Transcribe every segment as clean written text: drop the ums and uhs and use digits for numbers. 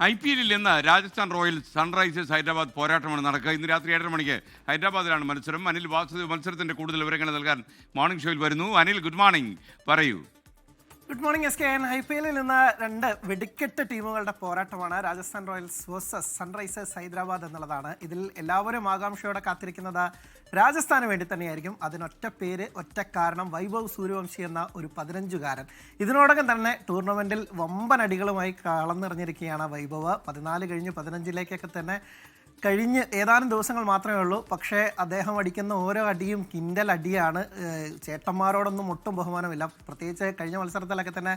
IPL ഇന്ന് Rajasthan Royals Sunrisers Hyderabad പോരാട്ടമാണ് നടക്കുക. ഇന്ന് രാത്രി 7:30 മണിക്ക് ഹൈദരാബാദിലാണ് മത്സരം. അനിൽ വാസുദേവ് മത്സരത്തിന്റെ കൂടുതൽ വിവരങ്ങൾ നൽകാൻ മോർണിംഗ് ഷോയിൽ വരുന്നു. അനിൽ, ഗുഡ് മോർണിംഗ്, പറയൂ. Good morning SKN. IPL നിന്ന് രണ്ട് വെടിക്കെട്ട് ടീമുകളുടെ പോരാട്ടമാണ് Rajasthan Royals versus Sunrisers Hyderabad എന്നുള്ളതാണ്. ഇതിൽ എല്ലാവരും ആകാംക്ഷയോടെ കാത്തിരിക്കുന്നത് രാജസ്ഥാന് വേണ്ടി തന്നെയായിരിക്കും. അതിനൊറ്റ പേര്, ഒറ്റ കാരണം, വൈഭവ് സൂര്യവംശി എന്ന ഒരു 15-കാരൻ. ഇതിനോടകം തന്നെ ടൂർണമെന്റിൽ വമ്പൻ അടികളുമായി കളന്നിറങ്ങിയിരിക്കുകയാണ് വൈഭവ്. 14 കഴിഞ്ഞ് 15-ലേക്കൊക്കെ തന്നെ കഴിഞ്ഞ് ഏതാനും ദിവസങ്ങൾ മാത്രമേ ഉള്ളൂ. പക്ഷേ അദ്ദേഹം അടിക്കുന്ന ഓരോ അടിയും കിൻഡൽ അടിയാണ്. ചേട്ടന്മാരോടൊന്നും ഒട്ടും ബഹുമാനമില്ല. പ്രത്യേകിച്ച് കഴിഞ്ഞ മത്സരത്തിലൊക്കെ തന്നെ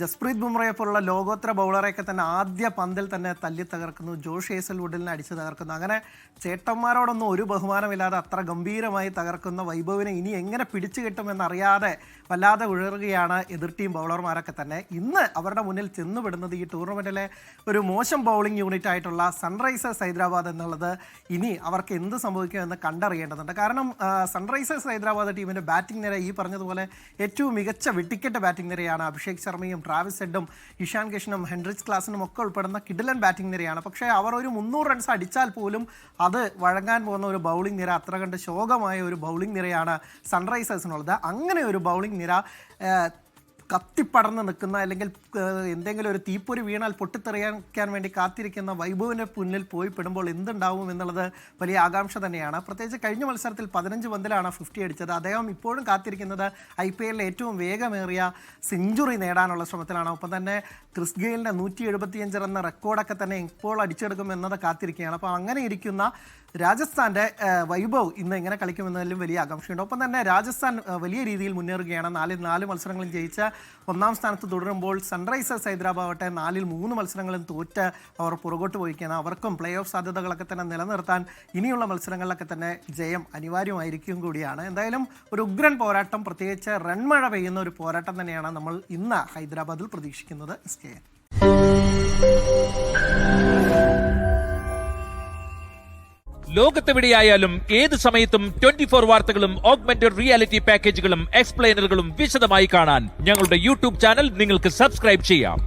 ജസ്പ്രീത് ബുംറയെ പോലുള്ള ലോകോത്തര ബൗളറെയൊക്കെ തന്നെ ആദ്യ പന്തിൽ തന്നെ തല്ലി തകർക്കുന്നു. ജോഷ് ഹേസൽവുഡിനെ അടിച്ച് തകർക്കുന്നു. അങ്ങനെ ചേട്ടന്മാരോടൊന്നും ഒരു ബഹുമാനമില്ലാതെ അത്ര ഗംഭീരമായി തകർക്കുന്ന വൈഭവിനെ ഇനി എങ്ങനെ പിടിച്ചു കിട്ടുമെന്നറിയാതെ വല്ലാതെ ഉഴറുകയാണ് എതിർ ടീം ബൗളർമാരൊക്കെ തന്നെ. ഇന്ന് അവരുടെ മുന്നിൽ ചെന്നുപെടുന്നത് ഈ ടൂർണമെൻറ്റിലെ ഒരു മോശം ബൗളിംഗ് യൂണിറ്റ് ആയിട്ടുള്ള സൺറൈസേഴ്സ് ഹൈദരാബാദ് എന്നുള്ളത് ഇനി അവർക്ക് എന്ത് സംഭവിക്കുമെന്ന് കണ്ടറിയേണ്ടതുണ്ട്. കാരണം സൺറൈസേഴ്സ് ഹൈദരാബാദ് ടീമിൻ്റെ ബാറ്റിംഗ് നിര ഈ പറഞ്ഞതുപോലെ ഏറ്റവും മികച്ച വെട്ടിക്കെട്ട് ബാറ്റിംഗ് നിരയാണ്. അഭിഷേക് ശർമ്മയും ട്രാവിസ് ഹെഡും ഇഷാൻ കിഷനും ഹെൻഡ്രിക്സ് ക്ലാസിനും ഒക്കെ ഉൾപ്പെടുന്ന കിഡിലൻ ബാറ്റിംഗ് നിരയാണ്. പക്ഷേ അവർ ഒരു 300 റൺസ് അടിച്ചാൽ പോലും അത് വഴങ്ങാൻ പോകുന്ന ഒരു ബൗളിംഗ് നിര, അത്ര കണ്ട് ശോകമായ ഒരു ബൗളിംഗ് നിരയാണ് സൺറൈസേഴ്സിനുള്ളത്. അങ്ങനെ ഒരു ബൗളിംഗ് നിര കത്തിപ്പടർന്ന് നിൽക്കുന്ന, അല്ലെങ്കിൽ എന്തെങ്കിലും ഒരു തീപ്പൊരി വീണാൽ പൊട്ടിത്തെറിയാൻ വേണ്ടി കാത്തിരിക്കുന്ന വൈഭവിൻ്റെ മുന്നിൽ പോയി പെടുമ്പോൾ എന്തുണ്ടാവും എന്നുള്ളത് വലിയ ആകാംക്ഷ തന്നെയാണ്. പ്രത്യേകിച്ച് കഴിഞ്ഞ മത്സരത്തിൽ 15 പന്തിലാണ് 50 അടിച്ചത്. അദ്ദേഹം ഇപ്പോഴും കാത്തിരിക്കുന്നത് IPL ഏറ്റവും വേഗമേറിയ സെഞ്ചുറി നേടാനുള്ള ശ്രമത്തിലാണ്. ഒപ്പം തന്നെ ക്രിസ് ഗെയിലിൻ്റെ 175 എന്ന റെക്കോർഡൊക്കെ തന്നെ ഇപ്പോൾ അടിച്ചെടുക്കും എന്നത് കാത്തിരിക്കുകയാണ്. അപ്പോൾ അങ്ങനെ ഇരിക്കുന്ന രാജസ്ഥാൻ്റെ വൈഭവ് ഇന്ന് എങ്ങനെ കളിക്കുമെന്നതിലും വലിയ ആകാംക്ഷയുണ്ട്. ഒപ്പം തന്നെ രാജസ്ഥാൻ വലിയ രീതിയിൽ മുന്നേറുകയാണ്. 4 മത്സരങ്ങളും ജയിച്ച 1-ാം സ്ഥാനത്ത് തുടരുമ്പോൾ സൺറൈസേഴ്സ് ഹൈദരാബാദ് 4-ൽ 3 മത്സരങ്ങളും തോറ്റ് അവർ പുറകോട്ട് പോയിരിക്കുകയാണ്. അവർക്കും പ്ലേ ഓഫ് സാധ്യതകളൊക്കെ തന്നെ നിലനിർത്താൻ ഇനിയുള്ള മത്സരങ്ങളിലൊക്കെ തന്നെ ജയം അനിവാര്യമായിരിക്കും കൂടിയാണ്. എന്തായാലും ഒരു ഉഗ്രൻ പോരാട്ടം, പ്രത്യേകിച്ച് റൺമഴ പെയ്യുന്ന ഒരു പോരാട്ടം തന്നെയാണ് നമ്മൾ ഇന്ന് ഹൈദരാബാദിൽ പ്രതീക്ഷിക്കുന്നത്. SKN. ലോകത്തെവിടെയായാലും ഏത് സമയത്തും 24 വാർത്തകളും ഓഗ്മെന്റഡ് റിയാലിറ്റി പാക്കേജുകളും എക്സ്പ്ലെയിനറുകളും വിശദമായി കാണാൻ ഞങ്ങളുടെ യൂട്യൂബ് ചാനൽ നിങ്ങൾക്ക് സബ്സ്ക്രൈബ് ചെയ്യാം.